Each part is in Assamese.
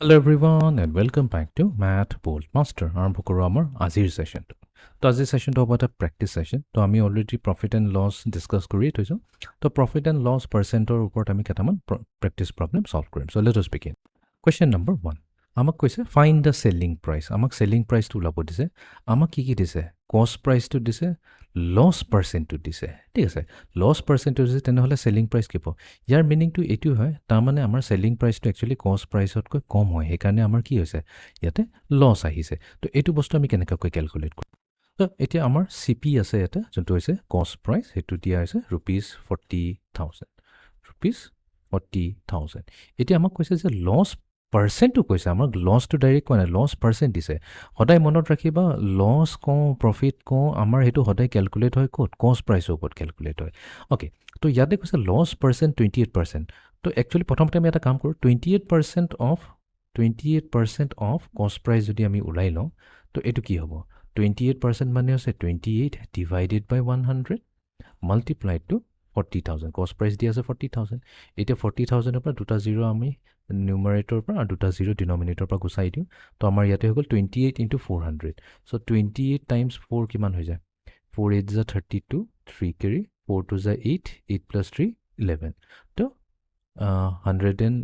Hello everyone and welcome back to MATHBOLTMASTER. আৰম্ভ কৰোঁ আমাৰ আজিৰ সেশনটো। তো আজিৰ সেশনটো হ'ব এটা প্ৰেক্টিছ সেশন। তো আমি already profit and loss discuss কৰিয়ে থৈছোঁ। তো প্ৰফিট এণ্ড লছ পাৰ্চেণ্টৰ ওপৰত আমি কেইটামান প্ৰেক্টিছ প্ৰব্লেম সলভ কৰিম। So' let us begin. Question number 1 আমাক কৈছে ফাইণ্ড দ্য চেলিং প্ৰাইচ। আমাক চেলিং প্ৰাইচটো ওলাব দিছে। আমাক কি দিছে? কষ্ট প্ৰাইচটো দিছে, লছ পাৰ্চেণ্টটো দিছে। ঠিক আছে, লছ পাৰ্চেণ্টটো দিছে, তেনেহ'লে চেলিং প্ৰাইচ কি হ'ব? ইয়াৰ মিনিংটো এইটো হয়, তাৰমানে আমাৰ চেলিং প্ৰাইচটো একচুৱেলি কষ্ট প্ৰাইচতকৈ কম হয়, সেইকাৰণে আমাৰ কি হৈছে? ইয়াতে লছ আহিছে। তো এইটো বস্তু আমি কেনেকুৱাকৈ কেলকুলেট কৰিম? তো এতিয়া আমাৰ চি পি আছে ইয়াতে, যোনটো হৈছে কষ্ট প্ৰাইচ, সেইটো দিয়া হৈছে ₹40,000। ₹40,000। এতিয়া আমাক কৈছে যে লছ পাৰ্চেণ্টটো কৈছে, আমাক লছটো ডাইৰেক্ট কোৱা নাই, লছ পাৰ্চেণ্ট দিছে। সদায় মনত ৰাখিবা, লছ কওঁ প্ৰফিট কওঁ, আমাৰ সেইটো সদায় কেলকুলেট হয় ক'ত? কষ্ট প্ৰাইচৰ ওপৰত কেলকুলেট হয়। অ'কে, তো ইয়াতে কৈছে লছ পাৰ্চেণ্ট 28%। তো একচুৱেলি প্ৰথমতে আমি এটা কাম কৰোঁ, 28% অফ কষ্ট প্ৰাইচ যদি আমি ওলাই লওঁ, তো এইটো কি হ'ব? 28% মানে হৈছে 28 ডিভাইডেড বাই 100 মাল্টিপ্লাইড টু 40,000। কষ্ট প্ৰাইচ দি আছে 40,000। এতিয়া 40,000ৰ পৰা দুটা জিৰ' আমি নিউমাৰেটৰ পৰা আৰু দুটা জিৰ' ডিনমিনেটৰ পৰা গুচাই দিওঁ। তো আমাৰ ইয়াতে হৈ গ'ল 28 ইনটু 400। চ' 28 টাইমছ 4 কিমান হৈ যায়? 4 8 যা 32, 3 কেৰি, 4 2 যা 8, 8 প্লাছ 3 11। তো 100 এণ্ড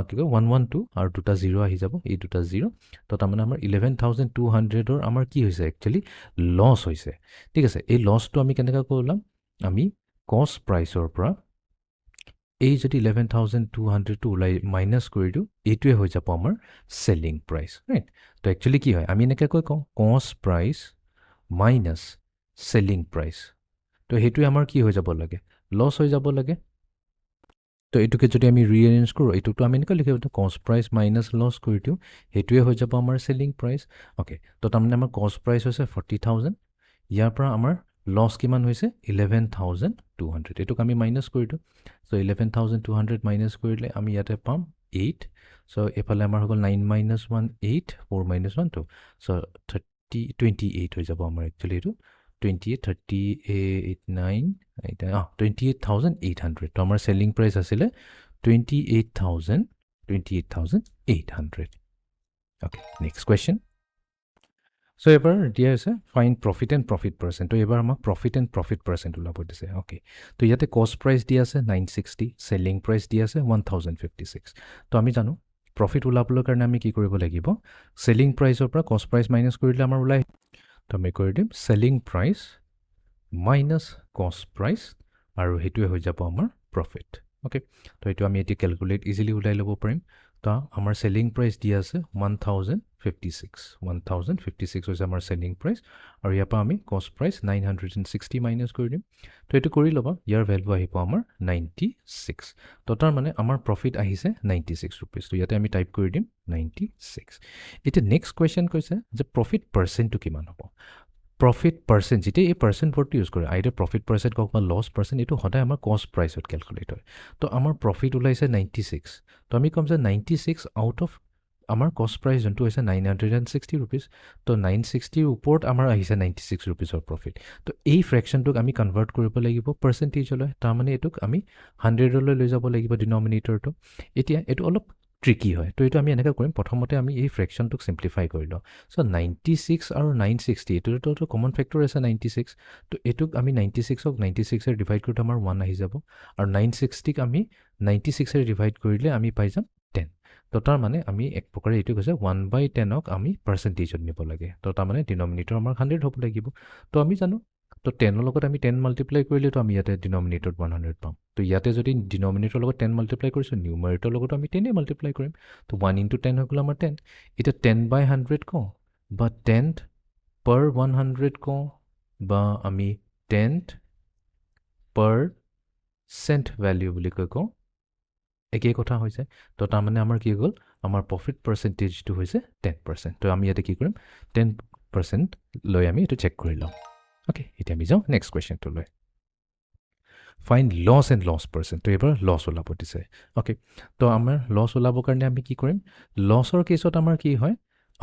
কি কয় 112 আৰু দুটা জিৰ' আহি যাব, এই দুটা জিৰ'। তো তাৰমানে আমাৰ 11,200ৰ আমাৰ কি হৈছে? একচুৱেলি লছ হৈছে। ঠিক আছে, এই লছটো আমি কেনেকৈ ওলাম? আমি কষ্ট প্ৰাইচৰ পৰা এই যদি 11,200টো ওলাই মাইনাছ কৰি দিওঁ, এইটোৱে হৈ যাব আমাৰ চেলিং প্ৰাইচ, ৰাইট? তো একচুৱেলি কি হয়? আমি এনেকৈ কওঁ কষ্ট প্ৰাইচ মাইনাছ চেলিং প্ৰাইচ। তো সেইটোৱে আমাৰ কি হৈ যাব লাগে? লছ হৈ যাব লাগে। তো এইটোকে যদি আমি ৰিএৰেঞ্জ কৰোঁ, এইটোতো আমি এনেকৈ লিখিব পাৰোঁ, কষ্ট প্ৰাইচ মাইনাছ লছ কৰি দিওঁ, সেইটোৱে হৈ যাব আমাৰ চেলিং প্ৰাইচ। অ'কে, তো তাৰমানে আমাৰ কষ্ট প্ৰাইচ হৈছে 40,000, ইয়াৰ পৰা আমাৰ লছ কিমান হৈছে? 11,200। এইটোক আমি মাইনাছ কৰি দিওঁ। চ' 11,200 মাইনাছ কৰিলে আমি ইয়াতে পাম 8। চ' এইফালে আমাৰ হৈ গ'ল 9 minus 1 8, 4 minus 1 2। চ' 28 হৈ যাব আমাৰ একচুৱেলি এইটো 28 38 9 28,800। তো আমাৰ চেলিং প্ৰাইচ আছিলে 28,800। Okay, next question. চ' এবাৰ দিয়া হৈছে fine profit and profit percent. তো এইবাৰ আমাক প্ৰফিট এণ্ড প্ৰফিট পাৰ্চেণ্ট ওলাব দিছে। অ'কে, তো ইয়াতে কষ্ট প্ৰাইচ দি আছে 960, চেলিং প্ৰাইচ দি আছে 1,056। তো আমি জানো প্ৰফিট ওলাবলৈ কাৰণে আমি কি কৰিব লাগিব? চেলিং প্ৰাইচৰ পৰা কষ্ট প্ৰাইচ মাইনাছ কৰিলে আমাৰ ওলাই। তো আমি কৰি দিম চেলিং প্ৰাইচ মাইনাছ কষ্ট প্ৰাইচ, আৰু সেইটোৱে হৈ যাব আমাৰ প্ৰফিট। অ'কে, তো এইটো আমি এতিয়া কেলকুলেট ইজিলি ওলাই ল'ব পাৰিম। তো আমাৰ চেলিং প্ৰাইচ দি আছে 1,056। 1,056 হৈছে আমাৰ চেলিং প্ৰাইচ, আৰু ইয়াৰ পৰা আমি কষ্ট প্ৰাইচ 960 মাইনাছ কৰি দিম। তো এইটো কৰি ল'বা, ইয়াৰ ভেলু আহিব আমাৰ 96। তো তাৰমানে আমাৰ প্ৰফিট আহিছে 96 ৰুপিজ। তো ইয়াতে আমি টাইপ কৰি দিম 96। এতিয়া নেক্সট কুৱেশ্যন কৈছে যে প্ৰফিট পাৰ্চেণ্টটো কিমান হ'ব? প্ৰফিট পাৰ্চেণ্ট, যেতিয়া এই পাৰ্চেণ্ট ৱৰ্ডটো ইউজ কৰে, আইদাৰ প্ৰফিট পাৰ্চেণ্ট কওক বা লছ পাৰ্চেণ্ট, এইটো সদায় আমাৰ কষ্ট প্ৰাইচত কেলকুলেট হয়। তো আমাৰ প্ৰফিট ওলাইছে 96। তো আমি ক'ম যে 96 আউট অফ আমাৰ কষ্ট প্ৰাইচ যোনটো হৈছে 960 ৰুপিজ। তো 960ৰ ওপৰত আমাৰ আহিছে 96 ৰুপিজৰ প্ৰফিট। তো এই ফ্ৰেকশ্যনটোক আমি কনভাৰ্ট কৰিব লাগিব পাৰ্চেণ্টেজলৈ, তাৰমানে এইটোক আমি 100লৈ লৈ যাব লাগিব ডিনমিনেটৰটো। এতিয়া এইটো অলপ ট্ৰিকি হয়। তো এইটো আমি এনেকৈ কৰিম, প্ৰথমতে আমি এই ফ্ৰেকশ্যনটোক চিম্প্লিফাই কৰি লওঁ। চ' 96 আৰু 960, এইটোতো কমন ফেক্টৰ আছে 96। তো এইটোক আমি 96ক 96ৰে ডিভাইড কৰোঁতে আমাৰ 1 আহি যাব, আৰু 960ক আমি 96ৰে ডিভাইড কৰিলে আমি পাই যাম 10। তো তাৰমানে আমি এক প্ৰকাৰে এইটো কৈছে 1/10ক আমি পাৰ্চেণ্টেজত নিব লাগে। তো তাৰমানে ডিনমিনেটৰ আমাৰ 100 হ'ব লাগিব। তো আমি জানো, তো 10ৰ লগত আমি 10 মাল্টিপ্লাই কৰিলেতো আমি ইয়াতে ডিনমিনেটৰত 100 পাম। তো ইয়াতে যদি ডিনমিনেটৰ লগত 10 মাল্টিপ্লাই কৰিছোঁ, নিউমাৰেটৰ লগতো আমি 10 মাল্টিপ্লাই কৰিম। তো 1 ইনটু 10 হৈ গ'ল আমাৰ 10। এতিয়া 10/100 কওঁ, বা 10th per 100 কওঁ, বা আমি 10th per cent ভেলিউ বুলি কওঁ, একেই কথা হৈছে। তো তাৰমানে আমাৰ কি গ'ল? আমাৰ প্ৰফিট পাৰ্চেণ্টেজটো হৈছে 10%। তো আমি ইয়াতে কি কৰিম? 10% লৈ আমি এইটো চেক কৰি লওঁ। অ'কে, এতিয়া আমি যাওঁ নেক্সট কুৱেশ্যনটোলৈ। Find loss and loss percent. তো এইবাৰ লছ ওলাব দিছে। অ'কে, তো আমাৰ লছ ওলাবৰ কাৰণে আমি কি কৰিম? লছৰ কেছত আমাৰ কি হয়?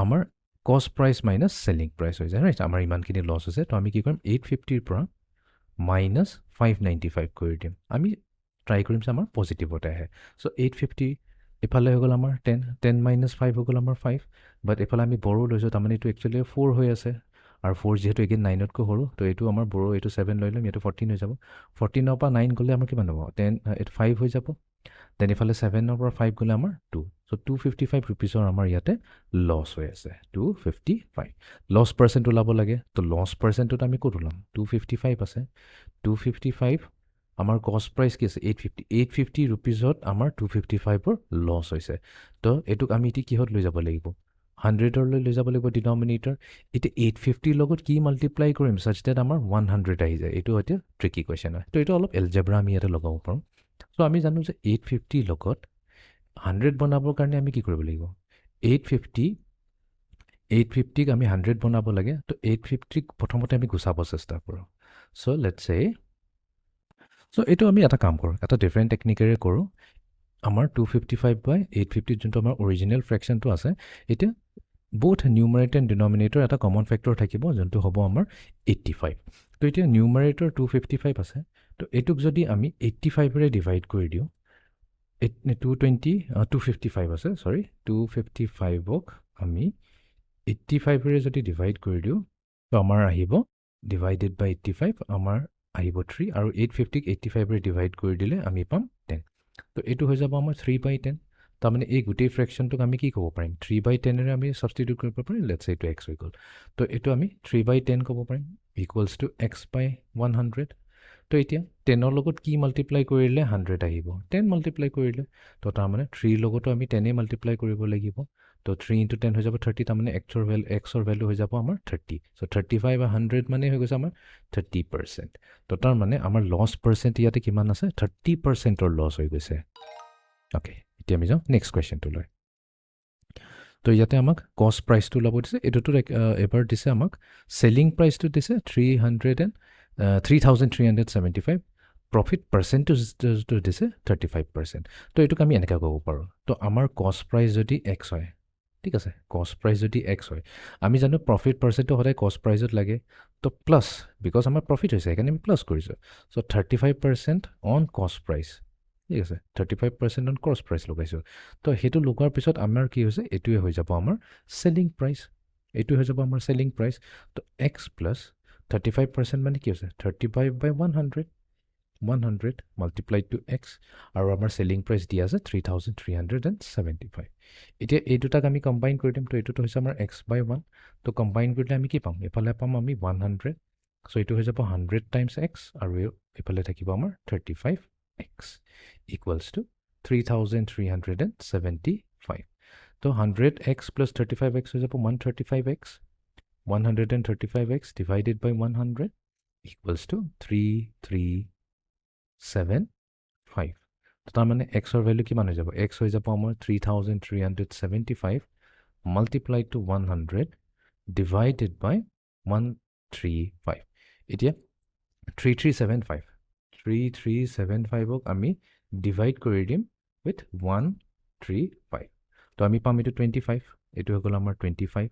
আমাৰ কষ্ট প্ৰাইচ মাইনাছ চেলিং প্ৰাইচ হৈ যায়, ৰাইট? আমাৰ ইমানখিনি লছ হৈছে। তো আমি কি কৰিম? 850ৰ পৰা মাইনাছ 595 কৰি দিম। আমি ট্ৰাই কৰিম যে আমাৰ পজিটিভতে আহে। চ' 850 এফালে হৈ গ'ল আমাৰ 10 10 মাইনাছ 5 হৈ গ'ল আমাৰ 5 বাট এফালে আমি বড়ো লৈছোঁ তাৰমানে এইটো একচুৱেলি 4 হৈ আছে আৰু 4 যিহেতু এগেইন 9তকৈ সৰু তো এইটো আমাৰ বড়ো এইটো 7 লৈ ল'ম এইটো 14 হৈ যাব 14ৰ পৰা 9 গ'লে আমাৰ কিমান হ'ব 10 এইটো 5 হৈ যাব দেন ইফালে 7ৰ পৰা 5 গ'লে আমাৰ 2 চ' 255 ৰুপিজৰ আমাৰ ইয়াতে লছ হৈ আছে 255 লছ পাৰ্চেণ্ট ওলাব লাগে তো লছ পাৰ্চেণ্টটোত আমি ক'ত ওলাম 255 আছে 255 আমাৰ কষ্ট প্ৰাইচ কি আছে 850 ৰুপিজত আমাৰ 255ৰ লছ হৈছে তো এইটোক আমি এতিয়া কিহত লৈ যাব লাগিব 100লৈ লৈ যাব লাগিব ডিনমিনেটৰ এতিয়া 850 লগত কি মাল্টিপ্লাই কৰিম ছাচ ডেট আমাৰ 100 আহি যায় এইটো এতিয়া ট্ৰিকি কুৱেশ্যন হয় তো এইটো অলপ এলজেব্ৰা আমি ইয়াতে লগাব পাৰোঁ চ' আমি জানো যে 850 লগত 100 বনাবৰ কাৰণে আমি কি কৰিব লাগিব 850ক আমি 100 বনাব লাগে তো 850ক প্ৰথমতে আমি গুচাব চেষ্টা কৰোঁ চ' লেটছ চে চ' এইটো আমি এটা কাম কৰোঁ এটা ডিফাৰেণ্ট টেকনিকেৰে কৰোঁ আমাৰ 255 বাই 850 যোনটো আমাৰ অৰিজিনেল ফ্ৰেকশ্যনটো আছে এতিয়া both numerator and denominator এটা কমন ফেক্টৰ থাকিব যোনটো হ'ব আমাৰ 85 তো এতিয়া নিউমাৰেটৰ 255 আছে তো এইটোক যদি আমি 85ৰে ডিভাইড কৰি দিওঁ 255 আছে সৰি 255ক আমি 85ৰে যদি ডিভাইড কৰি দিওঁ তো আমাৰ আহিব ডিভাইডেড বাই 85 আমাৰ আহিব 3 আৰু 850ক 85ৰে ডিভাইড কৰি দিলে আমি পাম 10 তো এইটো হৈ যাব আমাৰ 3/10 তাৰমানে এই গোটেই ফ্ৰেকশ্যনটোক আমি কি ক'ব পাৰিম 3/10ৰে আমি ছাবষ্টিটিউট কৰিব পাৰিম লেটছ এইটো x হৈ গ'ল তো এইটো আমি 3/10 ক'ব পাৰিম ইকুৱেলছ টু x/100 তো এতিয়া 10ৰ লগত কি মাল্টিপ্লাই কৰিলে 100 আহিব 10 মাল্টিপ্লাই কৰিলে তো তাৰমানে 3 লগতো আমি 10 মাল্টিপ্লাই কৰিব লাগিব তো 3 × 10 হৈ যাব 30 তাৰমানে xৰ ভেলু হৈ যাব আমাৰ 30 চ' 35 বা 100 মানে হৈ গৈছে আমাৰ 30% তো তাৰমানে আমাৰ লছ পাৰ্চেণ্ট ইয়াতে কিমান আছে 30%ৰ লছ হৈ গৈছে অ'কে এতিয়া আমি যাওঁ নেক্সট কুৱেশ্যনটোলৈ তো ইয়াতে আমাক কষ্ট প্ৰাইচটো ওলাব দিছে এইটোতো এবাৰ দিছে আমাক চেলিং প্ৰাইচটো দিছে 3,375 প্ৰফিট পাৰ্চেণ্টেজটো দিছে 35% তো এইটোক আমি এনেকৈ ক'ব পাৰোঁ তো আমাৰ কষ্ট প্ৰাইচ যদি এক্স হয় ঠিক আছে কষ্ট প্ৰাইচ যদি এক্স হয় আমি জানো প্ৰফিট পাৰ্চেণ্টটো সদায় কষ্ট প্ৰাইচত লাগে তো প্লাছ বিকজ আমাৰ প্ৰফিট হৈছে সেইকাৰণে আমি প্লাছ কৰিছোঁ চ' 35% অন কষ্ট প্ৰাইচ ঠিক আছে 35% অন কষ্ট প্ৰাইচ লগাইছোঁ তো সেইটো লগোৱাৰ পিছত আমাৰ কি হৈছে এইটোৱে হৈ যাব আমাৰ চেলিং প্ৰাইচ এইটো হৈ যাব আমাৰ চেলিং প্ৰাইচ তো এক্স প্লাছ 35% মানে কি হৈছে 35/100 মাল্টিপ্লাইড টু এক্স আৰু আমাৰ চেলিং প্ৰাইচ দিয়া আছে 3,375 এতিয়া এই দুটাক আমি কম্বাইন কৰি দিম তো এইটোতো হৈছে আমাৰ x/1 তো কম্বাইন কৰিলে আমি কি পাম এফালে পাম আমি 100 চ' এইটো হৈ যাব 100 টাইমছ এক্স আৰু এইফালে থাকিব আমাৰ 35x equals to 3,375 তো 100x plus 35x হৈ যাব 135x 135x divided by 100 equals to 3,375 তো তাৰমানে xৰ ভেলু কিমান হৈ যাব x হৈ যাব আমাৰ 3,375 multiplied to 100 divided by 135 এতিয়া 3,375ক আমি ডিভাইড কৰি দিম উইথ 135 তো আমি পাম এইটো 25 এইটো হৈ গ'ল আমাৰ 25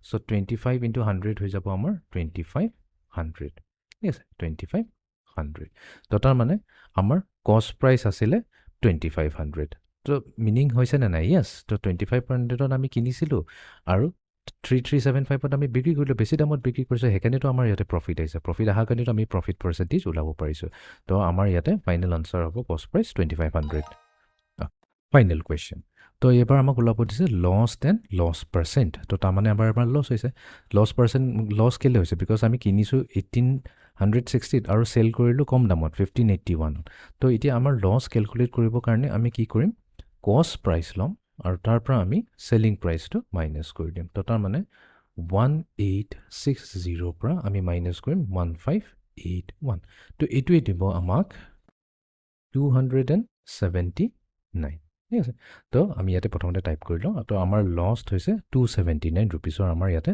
চ' 25 × 100 হৈ যাব আমাৰ 2,500 ঠিক আছে 2,500 তো তাৰমানে আমাৰ কষ্ট প্ৰাইচ আছিলে 2,500 তো মিনিং হৈছে নে নাই য়েছ তো 2,500ত আমি কিনিছিলোঁ আৰু 3,375ত আমি বিক্ৰী কৰিলোঁ বেছি দামত বিক্ৰী কৰিছোঁ সেইকাৰণেতো আমাৰ ইয়াতে প্ৰফিট আহিছে প্ৰফিট অহাৰ কাৰণেতো আমি প্ৰফিট পাৰ্চেণ্টেজ ওলাব পাৰিছোঁ তো আমাৰ ইয়াতে ফাইনেল আনচাৰ হ'ব কষ্ট প্ৰাইচ 2,500 ফাইনেল কুৱেশ্যন তো এইবাৰ আমাক ওলাব দিছে লছ দেন লছ পাৰ্চেণ্ট তো তাৰমানে আমাৰ লছ হৈছে লছ কেলৈ হৈছে বিকজ আমি কিনিছোঁ 1,860 আৰু চেল কৰিলোঁ কম দামত 1,581 তো এতিয়া আমাৰ লছ কেলকুলেট কৰিবৰ কাৰণে আমি কি কৰিম কষ্ট প্ৰাইচ ল'ম আৰু তাৰ পৰা আমি চেলিং প্ৰাইচটো মাইনাছ কৰি দিম তো তাৰমানে 1,860 পৰা আমি মাইনাছ কৰিম 1,581 তো এইটোৱে দিব আমাক 279 ঠিক আছে তো আমি ইয়াতে প্ৰথমতে টাইপ কৰি লওঁ তো আমাৰ লছ হৈছে 279 ৰুপিজৰ আমাৰ ইয়াতে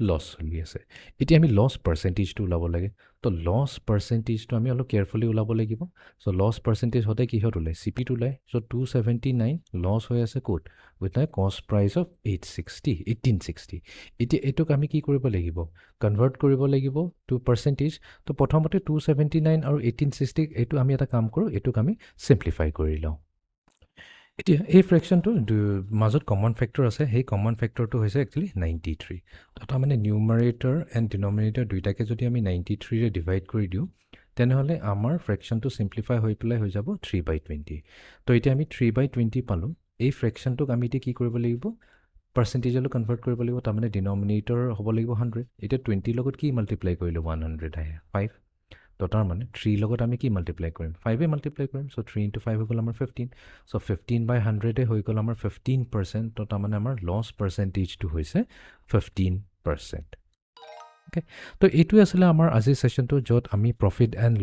লছ চলি আছে এতিয়া আমি লছ পাৰ্চেণ্টেজটো ওলাব লাগে তো লছ পাৰ্চেণ্টেজটো আমি অলপ কেয়াৰফুলি ওলাব লাগিব চ' লছ পাৰ্চেণ্টেজ সদায় কিহত ওলায় চিপিত ওলায় চ' 279 লছ হৈ আছে ক'ত উইথ আ কষ্ট প্ৰাইচ অফ 1860 এতিয়া এইটোক আমি কি কৰিব লাগিব কনভাৰ্ট কৰিব লাগিব টু পাৰ্চেণ্টেজ তো প্ৰথমতে 279 আৰু 1860 এইটো আমি এটা কাম কৰোঁ এইটোক আমি চিম্প্লিফাই কৰি লওঁ এতিয়া এই ফ্ৰেকশ্যনটো মাজত কমন ফেক্টৰ আছে, সেই কমন ফেক্টৰটো হৈছে একচুৱেলি 93। তো তাৰমানে নিউমাৰেটৰ এণ্ড ডিনমিনেটৰ দুইটাকে যদি আমি 93ৰে ডিভাইড কৰি দিওঁ, তেনেহ'লে আমাৰ ফ্ৰেকশ্যনটো চিম্প্লিফাই হৈ পেলাই হৈ যাব 3/20। তো এতিয়া আমি 3/20 পালোঁ। এই ফ্ৰেকশ্যনটোক আমি এতিয়া কি কৰিব লাগিব, পাৰ্চেণ্টেজলৈ কনভাৰ্ট কৰিব লাগিব। তাৰমানে ডিনমিনেটৰ হ'ব লাগিব 100। এতিয়া 20 লগত কি মাল্টিপ্লাই কৰিলোঁ, 100 আহে 5। তো তাৰমানে 3 লগত আমি কি মাল্টিপ্লাই কৰিম, 5 মাল্টিপ্লাই কৰিম। চ' 3 × 5 হৈ গ'ল আমাৰ 15। চ' 15/100 হৈ গ'ল আমাৰ 15%। তো তাৰমানে আমাৰ লছ পাৰ্চেণ্টেজটো হৈছে 15%। অ'কে, তো এইটোৱে আছিলে আমাৰ আজিৰ ছেশ্যনটো, য'ত আমি প্ৰফিট এণ্ড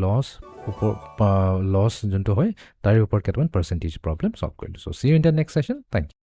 লছ যোনটো হয় তাৰে ওপৰত কেইটামান পাৰ্চেণ্টেজ প্ৰব্লেম ছল্ভ কৰিলোঁ। So' see you in the next session. Thank U.